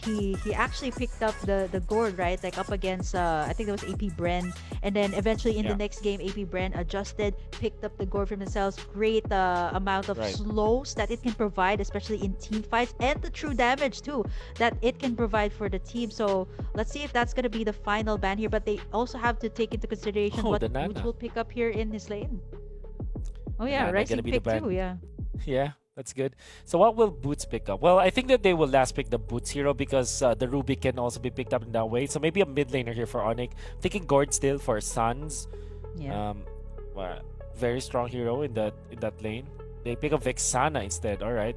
he actually picked up the gourd, right? Like up against I think that was AP Bren, and then eventually in the Yeah, next game AP Bren adjusted, picked up the gourd for themselves. Great amount of right. slows that it can provide, especially in team fights, and the true damage too that it can provide for the team. So let's see if that's gonna be the final ban here. But they also have to take into consideration Oh, what the Boots Nana. will pick up here in his lane. Oh The yeah, Nana gonna Rising be the pick too. ban. Yeah. Yeah, that's good. So what will Boots pick up? Well, I think that they will last pick the Boots hero because the Ruby can also be picked up in that way. So maybe a mid laner here for ONIC. Thinking Gord still for Suns. Yeah. Um, well, very strong hero in that lane. They pick up Vexana instead. All right.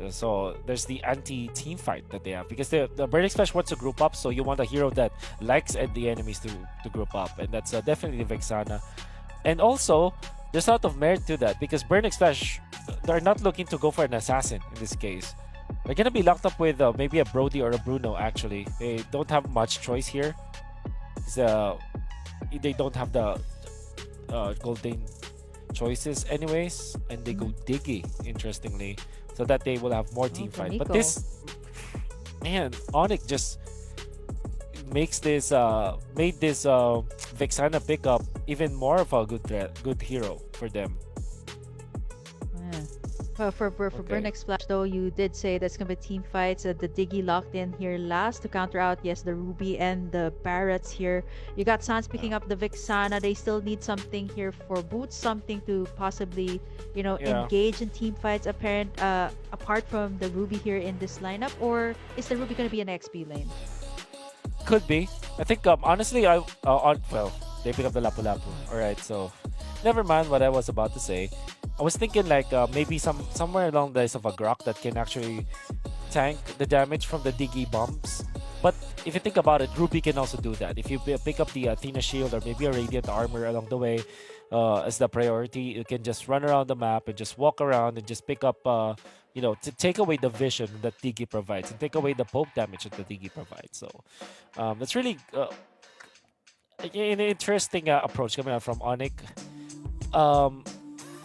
So there's the anti-team fight that they have because the Burning Splash wants to group up, so you want a hero that likes the enemies to group up, and that's definitely Vexana. And also, there's a lot of merit to that because Burning Splash, they're not looking to go for an assassin in this case. They're gonna be locked up with maybe a Brody or a Bruno. Actually, they don't have much choice here. So they don't have the golden choices anyways, and they go Diggy, interestingly, so that they will have more Oh, team for fight. But Nico. this, man, ONIC just makes this made this Vexana pickup even more of a good hero for them. Yeah. Well, for Okay. Burnex Splash though, you did say that's gonna be team fights. The Diggy locked in here last to counter out, yes, the Ruby and the Barretts here. You got Sans Uh, picking up the Vixana. They still need something here for Boots, something to possibly, yeah, engage in team fights. Apart from the Ruby here in this lineup, or is the Ruby gonna be an XP lane? could be. I think honestly, I on well they pick up the Lapu Lapu. All right, so never mind what I was about to say. I was thinking like maybe somewhere along the lines of a Grok that can actually tank the damage from the Diggy bombs. But if you think about it, Ruby can also do that. If you pick up the Athena shield or maybe a Radiant armor along the way as the priority, you can just run around the map and just walk around and just pick up, to take away the vision that Diggy provides and take away the poke damage that the Diggy provides. So that's really an interesting approach coming out from ONIC. Um,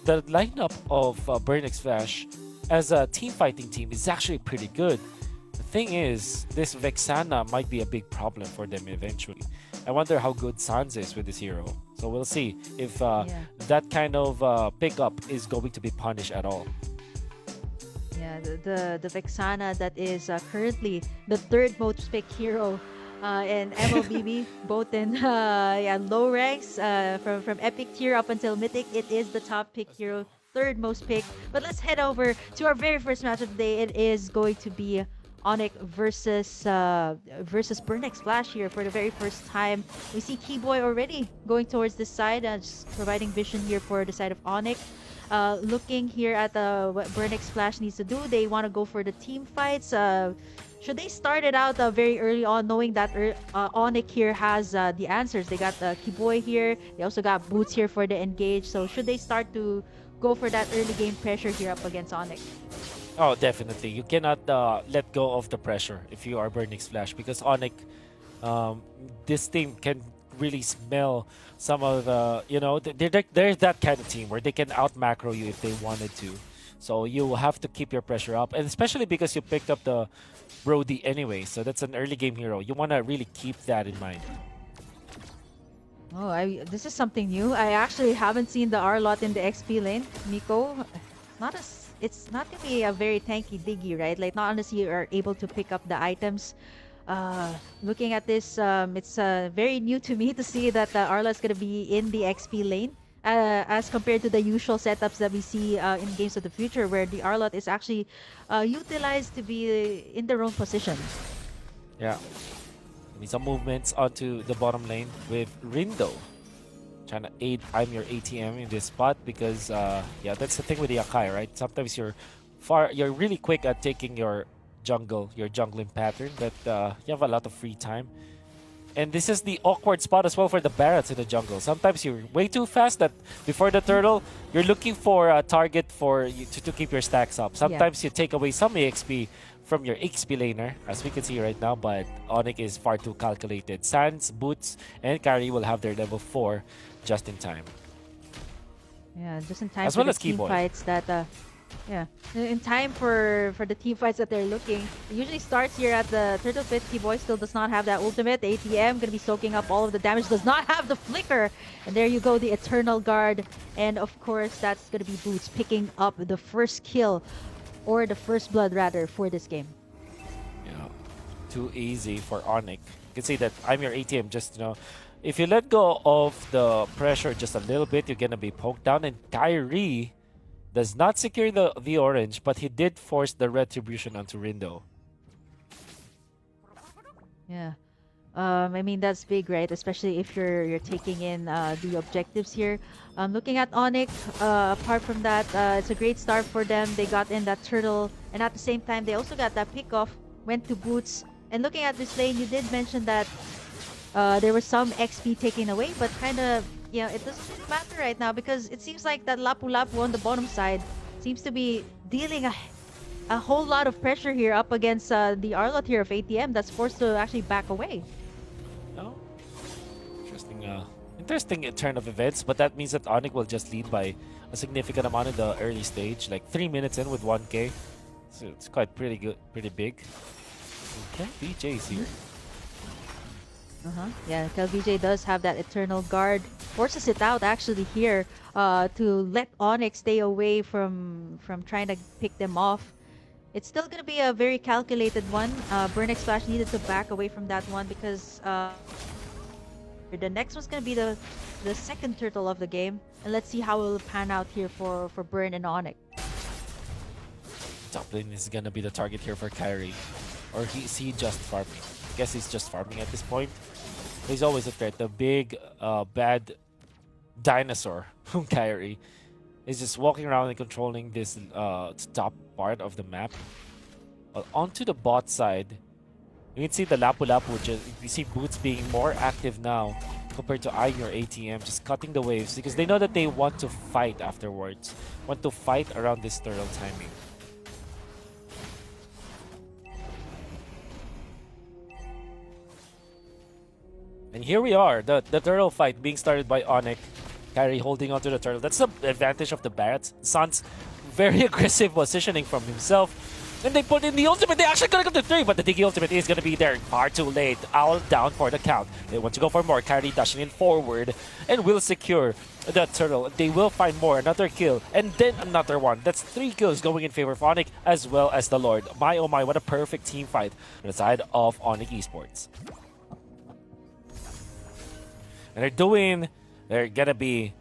the lineup of Burn X Flash as a team fighting team is actually pretty good. The thing is, this Vexana might be a big problem for them eventually. I wonder how good Sans is with this hero. So we'll see if Yeah. that kind of pickup is going to be punished at all. Yeah, the Vexana that is currently the third most picked hero in MLBB, both in low ranks from epic tier up until mythic. It is the top pick hero, third most picked. But let's head over to our very first match of the day. It is going to be ONIC versus Burnex Flash here for the very first time. We see Keyboy already going towards this side, just providing vision here for the side of ONIC. Looking here at what Burnix Flash needs to do, they want to go for the team fights. Should they start it out very early on, knowing that ONIC here has the answers? They got Kiboy here. They also got Boots here for the engage. So should they start to go for that early game pressure here up against ONIC? Oh, definitely. You cannot let go of the pressure if you are Burning Splash because ONIC, this team can really smell some of the, they're that kind of team where they can out macro you if they wanted to. So you have to keep your pressure up, and especially because you picked up the Brody anyway, so that's an early game hero. You want to really keep that in mind. Oh, this is something new. I actually haven't seen the R-Lot in the XP lane. Miko, it's not gonna be a very tanky diggy, right? Like not unless you are able to pick up the items. Looking at this, it's very new to me to see that the Arla is gonna be in the XP lane. As compared to the usual setups that we see in games of the future, where the Arlot is actually utilized to be in their own position. Yeah. Some movements onto the bottom lane with Rindo. Trying to aid I'm your ATM in this spot because yeah, that's the thing with the Akai, right? Sometimes you're really quick at taking your jungling pattern, but you have a lot of free time. And this is the awkward spot as well for the Barretts in the jungle. Sometimes you're way too fast that before the turtle, you're looking for a target for you to keep your stacks up. Sometimes you take away some EXP from your XP laner, as we can see right now, but ONIC is far too calculated. Sans, Boots, and Carry will have their level 4 just in time. Yeah, just in time As for well the as team Keyboy. fights that Yeah. In time for the team fights that they're looking, it usually starts here at the Turtle Pit. Boy still does not have that ultimate. The ATM gonna be soaking up all of the damage. Does not have the flicker. And there you go, the Eternal Guard. And of course, that's gonna be Boots picking up the first kill, or the first blood rather, for this game. Yeah, too easy for ONIC. You can see that I'm your ATM. Just if you let go of the pressure just a little bit, you're gonna be poked down. And Kyrie does not secure the orange, but he did force the retribution onto Rindo. Yeah. I mean, that's big, right? Especially if you're taking in the objectives here. Looking at ONIC, apart from that, it's a great start for them. They got in that turtle, and at the same time, they also got that pickoff, went to Boots. And looking at this lane, you did mention that there was some XP taken away, but kind of, it doesn't really matter right now because it seems like that Lapu Lapu on the bottom side seems to be dealing a whole lot of pressure here up against the Arlot here of ATM that's forced to actually back away. Oh, interesting turn of events, but that means that ONIC will just lead by a significant amount in the early stage, like 3 minutes in with 1k. So it's quite pretty good, pretty big. Okay, BJ's here. Yeah, KLBJ does have that Eternal Guard. Forces it out actually here to let ONIC stay away from trying to pick them off. It's still going to be a very calculated one. Burnex Splash needed to back away from that one because the next one's going to be the second turtle of the game. And let's see how it will pan out here for Burn and ONIC. Top lane is going to be the target here for Kyrie. Or is he just farming? I guess he's just farming at this point. He's always a threat. The big, bad dinosaur from Kyrie is just walking around and controlling this top part of the map. Onto the bot side, you can see the Lapu Lapu. You see Boots being more active now compared to eyeing your ATM, just cutting the waves because they know that they want to fight afterwards. Want to fight around this turtle timing. And here we are, the turtle fight being started by ONIC. Kyrie holding onto the turtle. That's the advantage of the Barretts. Sun's very aggressive positioning from himself. And they put in the ultimate. They actually gonna go to 3, but the Diggy ultimate is gonna be there far too late. Owl down for the count. They want to go for more. Kyrie dashing in forward and will secure the turtle. They will find more. Another kill and then another one. That's 3 kills going in favor of ONIC as well as the Lord. My oh my, what a perfect team fight on the side of ONIC Esports. And they're gonna be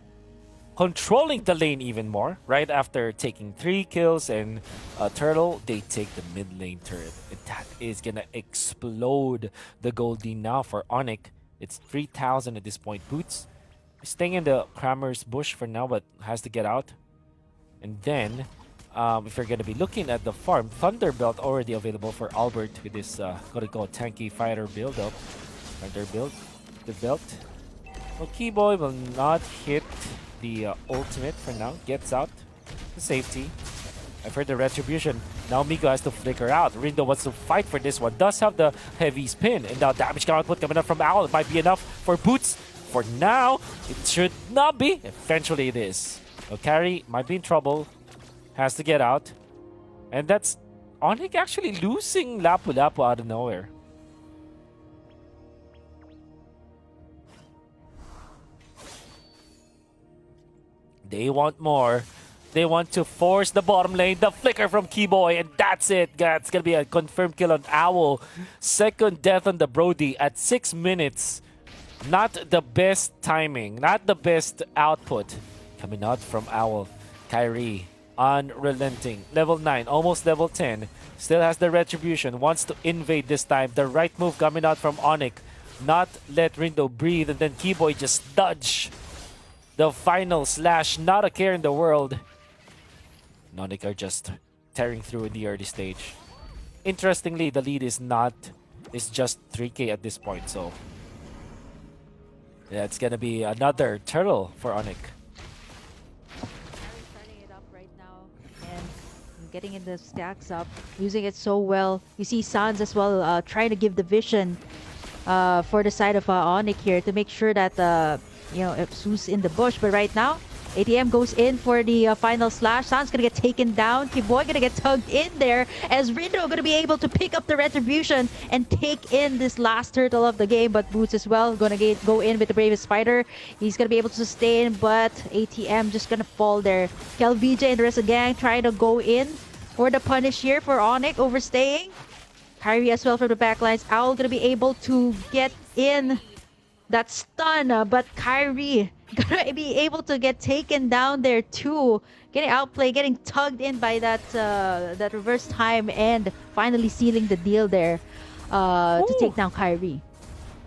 controlling the lane even more. Right after taking 3 kills and a turtle, they take the mid lane turret. And that is gonna explode the Goldie now for ONIC. It's 3,000 at this point. Boots staying in the Kramer's bush for now, but has to get out. And then, if you're gonna be looking at the farm, Thunderbelt already available for Albert with this tanky fighter build up. Thunder build, the belt. Well, Keyboy will not hit the ultimate for now. Gets out to safety. I've heard the retribution. Now Miko has to flicker out. Rindo wants to fight for this one. Does have the heavy spin. And now damage output coming up from Owl. It might be enough for Boots. For now, it should not be. Eventually it is. Carry might be in trouble. Has to get out. And that's ONIC actually losing Lapu Lapu out of nowhere. They want more. They want to force the bottom lane. The flicker from Keyboy, and that's it. That's going to be a confirmed kill on Owl. Second death on the Brody at 6 minutes. Not the best timing. Not the best output. Coming out from Owl. Kyrie, unrelenting. Level 9, almost level 10. Still has the retribution. Wants to invade this time. The right move coming out from ONIC. Not let Rindo breathe, and then Keyboy just dodge. The final slash, not a care in the world. ONIC are just tearing through in the early stage. Interestingly, the lead is just 3k at this point, so yeah, it's gonna be another turtle for ONIC. Starting it up right now and getting in the stacks up, using it so well. You see Sans as well trying to give the vision for the side of ONIC here to make sure that if Zeus in the bush, but right now, ATM goes in for the final slash. San's gonna get taken down. Kiboy gonna get tugged in there as Rindo gonna be able to pick up the retribution and take in this last turtle of the game. But Boots as well gonna go in with the Bravest Spider. He's gonna be able to sustain, but ATM just gonna fall there. Kel VJ and the rest of the gang trying to go in for the punish here for ONIC overstaying. Kyrie as well from the backlines. Owl gonna be able to get in that stun, but Kyrie gonna be able to get taken down there too. Getting outplayed, getting tugged in by that that reverse time, and finally sealing the deal there to take down Kyrie.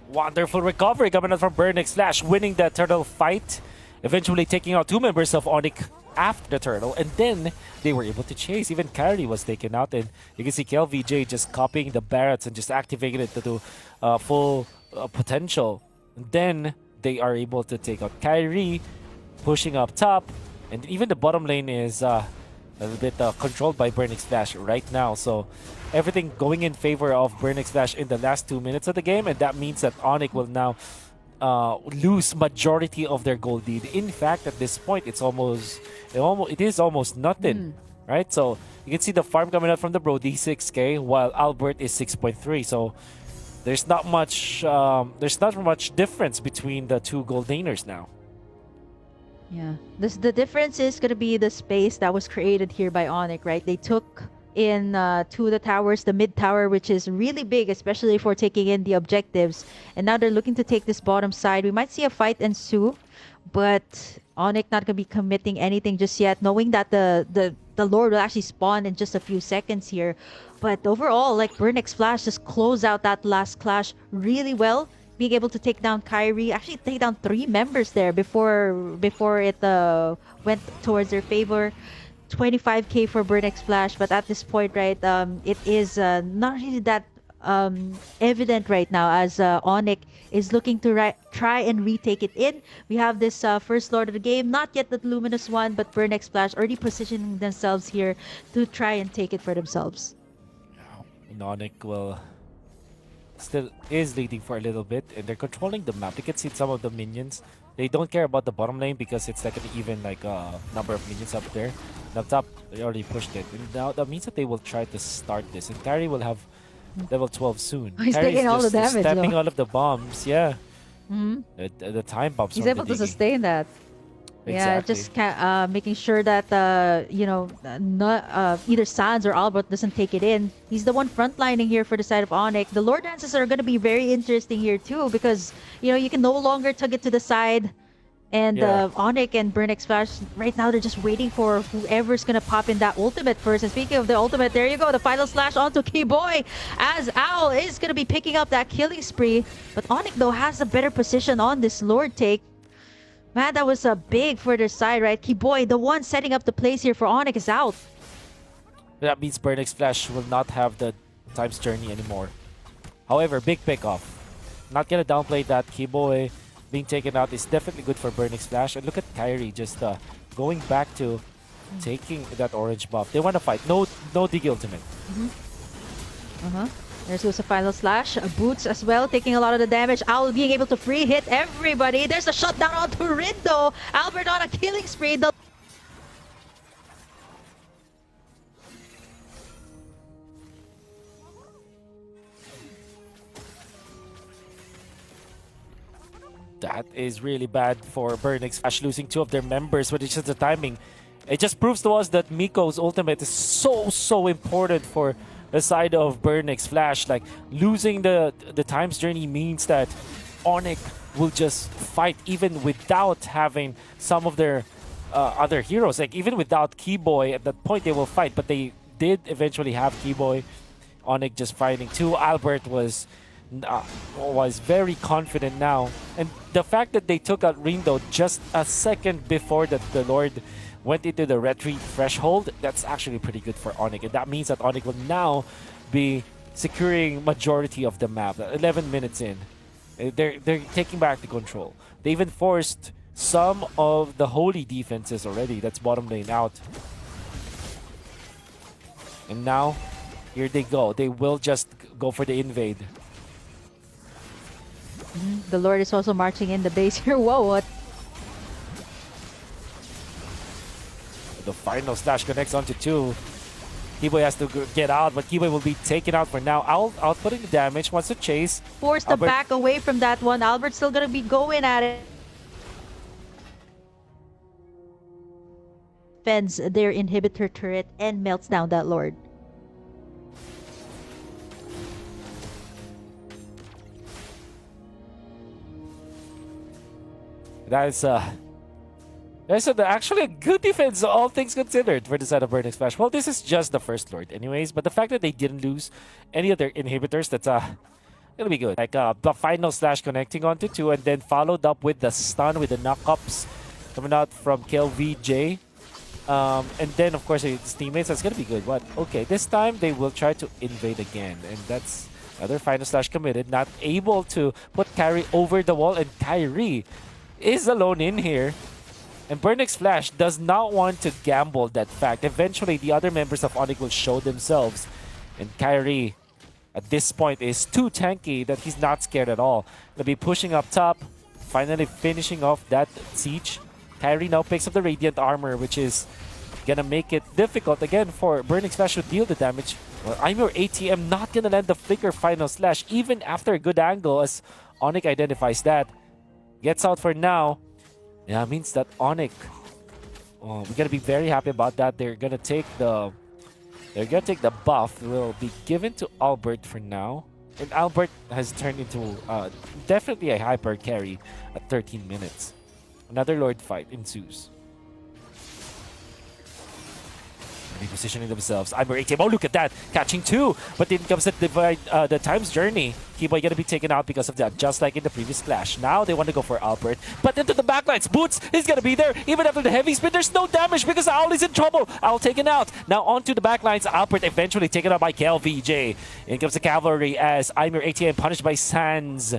Wonderful recovery coming out from Burnix Slash, winning that turtle fight, eventually taking out 2 members of ONIC after the turtle, and then they were able to chase. Even Kyrie was taken out, and you can see KLVJ just copying the Barretts and just activating it to do full potential. And then they are able to take out Kyrie, pushing up top, and even the bottom lane is a little bit controlled by Burnix Flash right now. So everything going in favor of Burnix Flash in the last 2 minutes of the game, and that means that ONIC will now lose majority of their gold lead. In fact, at this point, it is almost nothing, right? So you can see the farm coming out from the Brody 6K, while Albert is 6.3. So there's not much difference between the 2 gold laners now. Yeah, the difference is gonna be the space that was created here by ONIC, right? They took in 2 of the towers, the mid tower, which is really big, especially for taking in the objectives, and now they're looking to take this bottom side. We might see a fight ensue, but ONIC not gonna be committing anything just yet, knowing that the Lord will actually spawn in just a few seconds here. But overall, like, Burnix Flash just close out that last clash really well, being able to take down Kyrie, actually take down 3 members there before it went towards their favor. 25k for Burnix Flash, but at this point, right, it is not really that evident right now, as ONIC is looking to try and retake it in. We have this first Lord of the game, not yet the Luminous one, but Burnix Flash already positioning themselves here to try and take it for themselves. ONIC will still is leading for a little bit, and they're controlling the map. You can see some of the minions. They don't care about the bottom lane because it's like an even number of minions up there. And up top, they already pushed it. And now that means that they will try to start this. And Kyrie will have level 12 soon. He's Kyrie's taking all the just damage, stepping though. all of the bombs, yeah. The time bombs. He's from able the to Diggy. sustain that. Yeah, Exactly. just making sure that not either Sans or Albert doesn't take it in. He's the one frontlining here for the side of ONIC. The Lord dances are going to be very interesting here too, because you can no longer tug it to the side. And Yeah. ONIC and Burnix Flash, right now they're just waiting for whoever's gonna pop in that ultimate first. And speaking of the ultimate, there you go, the final slash onto Keyboy, as Owl is gonna be picking up that killing spree. But ONIC though has a better position on this Lord take. Man, that was a big for their side, right? Keyboy, the one setting up the place here for ONIC, is out. That means Burnix Flash will not have the Time's Journey anymore. However, big pickoff. Not gonna downplay that. Keyboy being taken out is definitely good for Burnix Flash. And look at Kyrie just going back to taking that orange buff. They want to fight. No Dig ultimate. There goes the final slash. Boots as well, taking a lot of the damage. Owl being able to free hit everybody. There's a shutdown onto Rindo. Albert on a killing spree. That is really bad for Burnix Flash, losing 2 of their members, but it's just the timing. It just proves to us that Miko's ultimate is so important for the side of Burnix Flash. Like, losing the Time's Journey means that ONIC will just fight even without having some of their other heroes. Like, even without Keyboy, at that point they will fight, but they did eventually have Keyboy. ONIC just fighting too. Albert was very confident now, and the fact that they took out Rindo just a second before the Lord went into the retreat threshold, that's actually pretty good for ONIC, and that means that ONIC will now be securing majority of the map. 11 minutes in, they're taking back the control. They even forced some of the holy defenses already. That's bottom lane out, and now here they go. They will just go for the invade. The Lord is also marching in the base here. Whoa, what? The final slash connects onto 2. Kiboy has to get out, but Kiboy will be taken out for now. Outputting the damage, wants to chase. Forced to back away from that one. Albert's still gonna be going at it. Fends their inhibitor turret and melts down that Lord. That's actually a good defense, all things considered, for the side of Burning Splash. Well, this is just the first Lord anyways, but the fact that they didn't lose any other inhibitors, that's gonna be good. Like the final slash connecting onto 2 and then followed up with the stun with the knockups coming out from KLVJ. And then, of course, his teammates, that's gonna be good. But okay, this time they will try to invade again, and that's another final slash committed, not able to put Kyrie over the wall, and Kyrie is alone in here. And Burnix Flash does not want to gamble that fact. Eventually, the other members of ONIC will show themselves. And Kyrie, at this point, is too tanky that he's not scared at all. Gonna be pushing up top, finally finishing off that siege. Kyrie now picks up the Radiant Armor, which is gonna make it difficult again for Burnix Flash to deal the damage. Well, I'm your ATM not gonna land the Flicker final slash, even after a good angle, as ONIC identifies that. Gets out for now. Yeah, means that ONIC, we're gonna be very happy about that. They're gonna take the buff. It will be given to Albert for now, and Albert has turned into definitely a hyper carry at 13 minutes. Another Lord fight ensues. Repositioning themselves. I'm ATM. Oh, look at that. Catching 2. But then comes the time's journey. Kiboy gonna be taken out because of that, just like in the previous clash. Now they want to go for Albert. But into the backlines. Boots is gonna be there. Even after the heavy spin, there's no damage because Owl is in trouble. Owl taken out. Now onto the backlines. Albert eventually taken out by KLVJ. In comes the cavalry as I'm your ATM punished by Sands.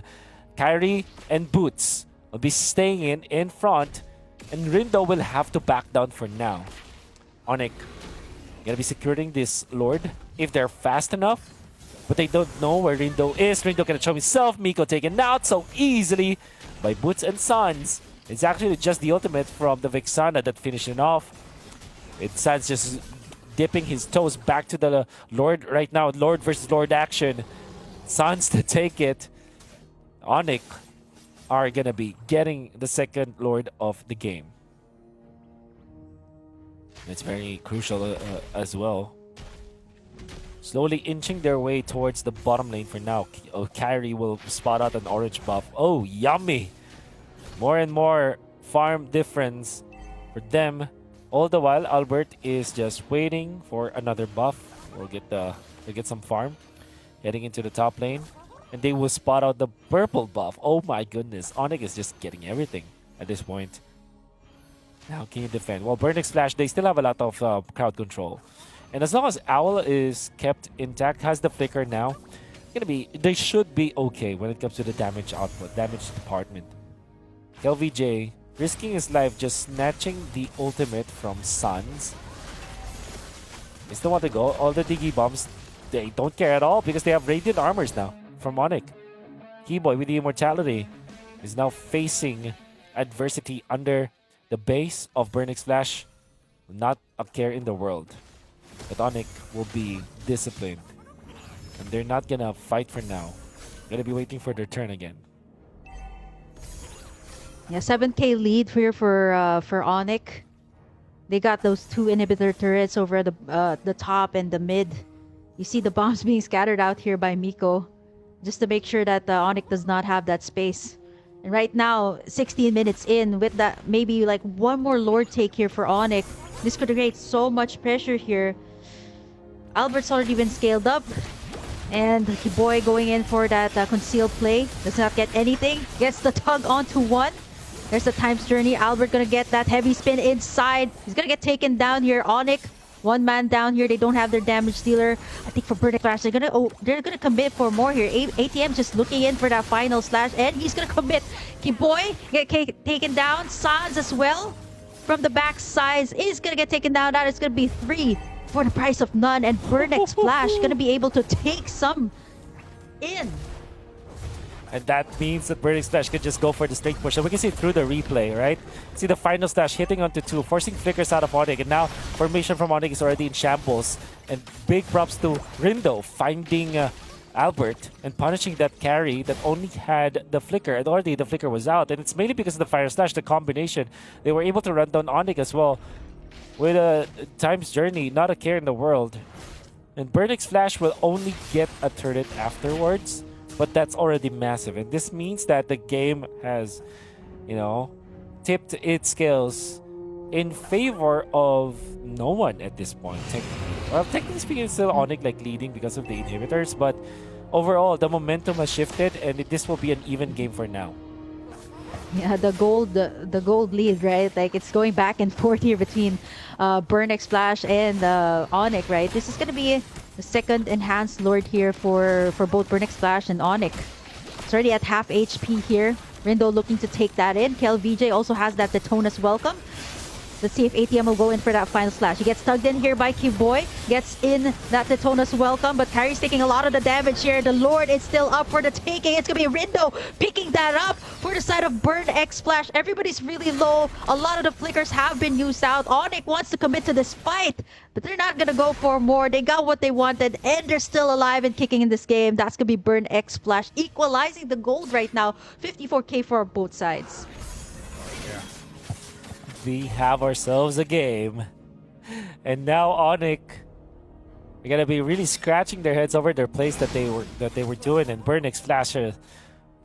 Kyrie and Boots will be staying in front. And Rindo will have to back down for now. ONIC gonna be securing this Lord if they're fast enough, but they don't know where Rindo is. Rindo gonna show himself. Miko taken out so easily by Boots and Sons. It's actually just the ultimate from the Vexana that finished it off. It's Sans just dipping his toes back to the Lord right now. Lord versus Lord action. Sons to take it. ONIC are gonna be getting the second Lord of the game. It's very crucial as well. Slowly inching their way towards the bottom lane for now. Kyrie will spot out an orange buff. Oh, yummy! More and more farm difference for them. All the while, Albert is just waiting for another buff. We'll get some farm. Heading into the top lane. And they will spot out the purple buff. Oh my goodness. ONIC is just getting everything at this point. How can you defend? Well, Burnix Flash, they still have a lot of crowd control. And as long as Owl is kept intact, has the flicker now, they should be okay when it comes to the damage output, damage department. LVJ risking his life just snatching the ultimate from Suns. They still want to go. All the Diggy bombs, they don't care at all because they have Radiant Armors now from ONIC. Keyboy with the Immortality is now facing adversity under the base of Burnix Flash. Not a care in the world. But ONIC will be disciplined. And they're not gonna fight for now. Gonna be waiting for their turn again. Yeah, 7K lead here for ONIC. They got those 2 inhibitor turrets over the top and the mid. You see the bombs being scattered out here by Miko, just to make sure that ONIC does not have that space. And right now, 16 minutes in, with that maybe like one more Lord take here for ONIC, this could create so much pressure here. Albert's already been scaled up. And Boy going in for that concealed play. Does not get anything. Gets the tug onto 1. There's the time's journey. Albert gonna get that heavy spin inside. He's gonna get taken down here. ONIC, 1 man down here. They don't have their damage dealer. I think for Burnix Flash, they're gonna commit for more here. ATM just looking in for that final slash, and he's gonna commit. Boy get taken down. Sans as well from the back side is gonna get taken down. That is gonna be 3 for the price of none, and Burnix Flash gonna be able to take some in. And that means that Burning Splash can just go for the straight push. And we can see it through the replay, right? See the final slash hitting onto 2, forcing flickers out of ONIC. And now formation from ONIC is already in shambles. And big props to Rindo finding Albert and punishing that carry that only had the flicker. And already the flicker was out. And it's mainly because of the fire slash, the combination. They were able to run down ONIC as well. With a time's journey, not a care in the world. And Burnix Flash will only get a turret afterwards. But that's already massive, and this means that the game has, you know, tipped its scales in favor of no one at this point. Well, technically speaking, it's still ONIC like leading because of the inhibitors, but overall, the momentum has shifted, and this will be an even game for now. Yeah, the gold lead, right? Like it's going back and forth here between Burnex Flash and ONIC, right? This is gonna be the second enhanced Lord here for both Burnex Flash and ONIC. It's already at half HP here. Rindo looking to take that in. KelVJ also has that Detona's welcome. Let's see if ATM will go in for that final slash. He gets tugged in here by Kiboy. Gets in that Detona's welcome, but Carrie's taking a lot of the damage here. The Lord is still up for the taking. It's going to be Rindo picking that up for the side of Burn X Splash. Everybody's really low. A lot of the flickers have been used out. ONIC wants to commit to this fight, but they're not going to go for more. They got what they wanted, and they're still alive and kicking in this game. That's going to be Burn X Splash, equalizing the gold right now. 54k for both sides. We have ourselves a game. And now ONIC are gonna be really scratching their heads over their plays that they were doing, and Burnix Flash,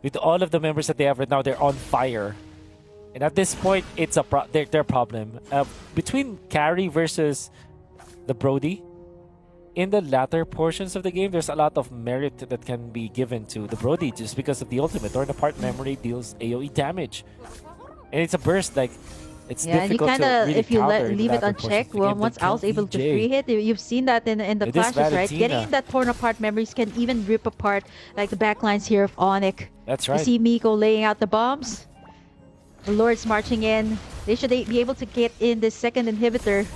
with all of the members that they have right now, they're on fire. And at this point, it's their problem. Between carry versus the Brody, in the latter portions of the game, there's a lot of merit that can be given to the Brody just because of the ultimate. Torn apart memory deals AoE damage. And it's a burst, like, it's difficult and to really if you leave it unchecked, well, once Al's able to free hit, you've seen that in the flashes, right? Getting in that torn apart memories can even rip apart like the backlines here of ONIC. That's right. You see Miko laying out the bombs. The Lord's marching in. They should be able to get in this second inhibitor.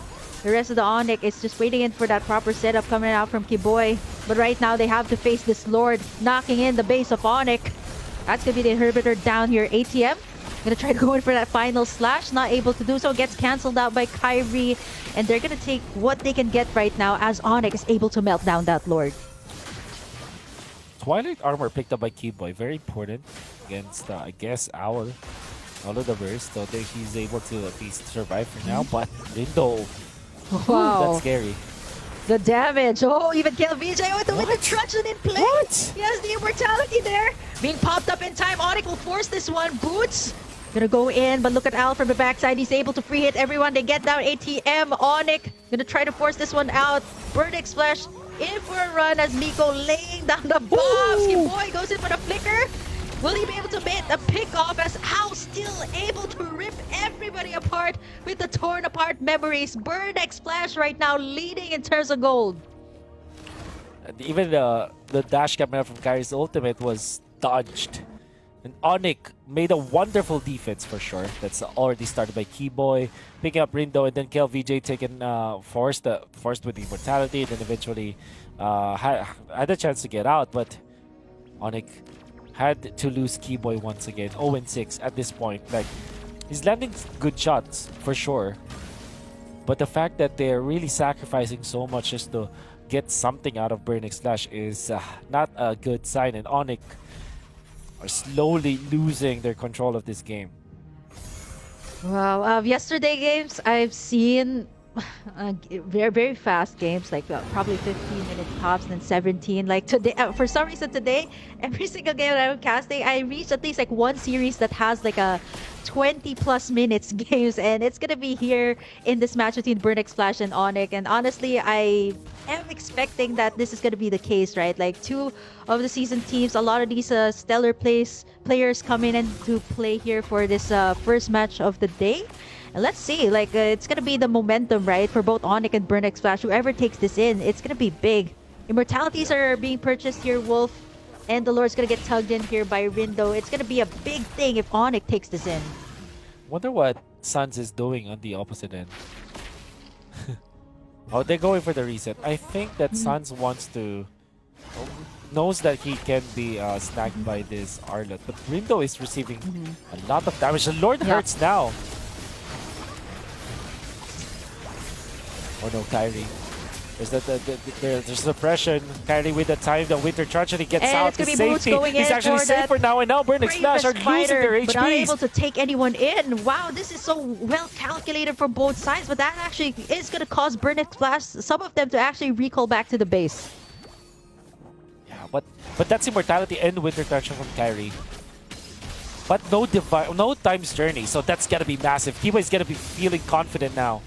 The rest of the ONIC is just waiting in for that proper setup coming out from Kiboy. But right now they have to face this Lord knocking in the base of ONIC. That's gonna be the inhibitor down here. ATM gonna try to go in for that final slash, not able to do so, gets cancelled out by Kyrie, and they're gonna take what they can get right now as ONIC is able to melt down that Lord. Twilight armor picked up by Keyboy, very important against I guess Owl of the burst, so that he's able to at least survive for now. But Rindo, wow, that's scary. The damage. Oh, even KelVJ with the Truncheon in play. What? He has the immortality there. Being popped up in time. ONIC will force this one. Boots gonna go in, but look at Al from the backside. He's able to free hit everyone. They get down ATM. ONIC gonna try to force this one out. Burnix Flash in for a run as Miko laying down the bombs. Kiboy goes in for the flicker. Will he be able to make a pick off as Al still able to rip everybody apart with the torn apart memories? Burnix Flash right now leading in terms of gold. And even the dash camera from Kyrie's ultimate was dodged. And ONIC made a wonderful defense for sure. That's already started by Keyboy, picking up Rindo, and then KelVJ taken forced with the immortality, and then eventually had a chance to get out, but ONIC had to lose Keyboy once again. 0-6 at this point. Like, he's landing good shots for sure, but the fact that they're really sacrificing so much just to get something out of Burnix Flash is not a good sign, and ONIC are slowly losing their control of this game. Wow, yesterday games I've seen very, very fast games, like probably 15 minutes tops, then 17. Like today, for some reason today, every single game that I'm casting, I reached at least like one series that has like a 20 plus minutes games, and it's gonna be here in this match between Burnix Flash and ONIC. And honestly, I am expecting that this is gonna be the case, right? Like two of the season teams, a lot of these stellar players come in and to play here for this first match of the day. And let's see, like it's gonna be the momentum, right, for both ONIC and Burnix Flash. Whoever takes this in, it's gonna be big. Immortalities are being purchased here, Wolf, and the Lord's gonna get tugged in here by Rindo. It's gonna be a big thing if ONIC takes this in. Wonder what Suns is doing on the opposite end. Oh, they're going for the reset. I think that Suns wants to knows that he can be snagged by this Arlot, but Rindo is receiving a lot of damage. The Lord hurts now. Oh no, Kyrie. There's suppression. Kyrie with the time, the Winter Tragedy gets And out it's to gonna be Boots safety. going He's in actually for safer now, and now Burn Splash are bravest losing their fighter, but not able HPs. to take anyone in. Wow, this is so well calculated from both sides, but that actually is going to cause Burn Splash, some of them, to actually recall back to the base. Yeah, but that's Immortality and Winter Tragedy from Kyrie. But no Time's Journey, so that's gonna be massive. Kiba is gonna be feeling confident now.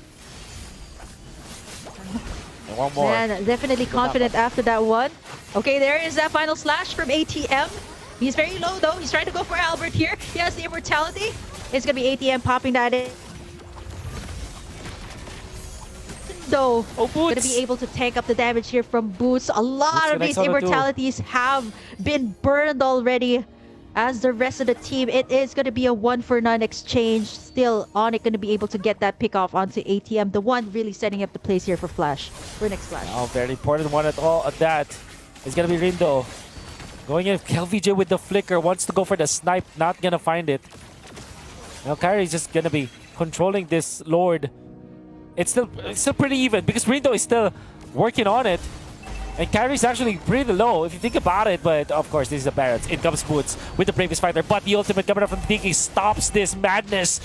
And one more. Man, definitely confident after that one. Okay, there is that final slash from ATM. He's very low though. He's trying to go for Albert here. He has the Immortality. It's gonna be ATM popping that in. Though, Oh, gonna Boots! be able to tank up the damage here from Boots. A lot of these Immortalities have been burned already. As the rest of the team, it is going to be a 1-for-9 exchange. Still, ONIC going to be able to get that pick off onto ATM. The one really setting up the place here for Flash. For next Flash. Oh, very important one at all. At that is going to be Rindo. Going in, KLVJ with the flicker. Wants to go for the snipe. Not going to find it. Now, Kyrie's just going to be controlling this Lord. It's still pretty even because Rindo is still working on it. And Kyrie's actually pretty low if you think about it, but of course this is the Barretts. In comes Boots with the bravest fighter, but the ultimate coming up from Dinky stops this madness.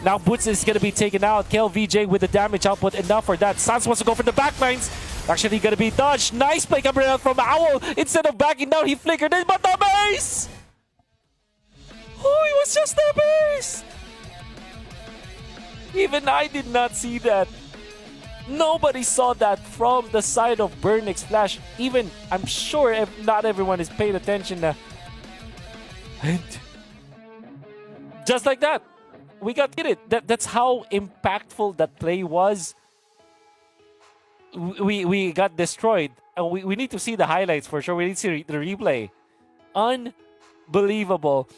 Now Boots is going to be taken out. KLVJ with the damage output enough for that. Sans wants to go for the backlines. Actually going to be dodged. Nice play coming out from Owl. Instead of backing down, he flickered in, but the base! Oh, it was just the base! Even I did not see that. Nobody saw that from the side of Burnix Flash. Even, I'm sure not everyone is paying attention now. And just like that, we got it. That's how impactful that play was. We got destroyed. We need to see the highlights for sure. We need to see the replay. Unbelievable.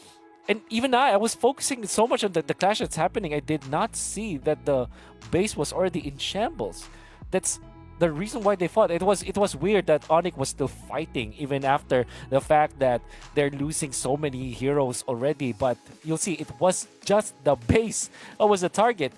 And even I was focusing so much on the clash that's happening. I did not see that the base was already in shambles. That's the reason why they fought. It was weird that ONIC was still fighting even after the fact that they're losing so many heroes already. But you'll see, it was just the base that was the target.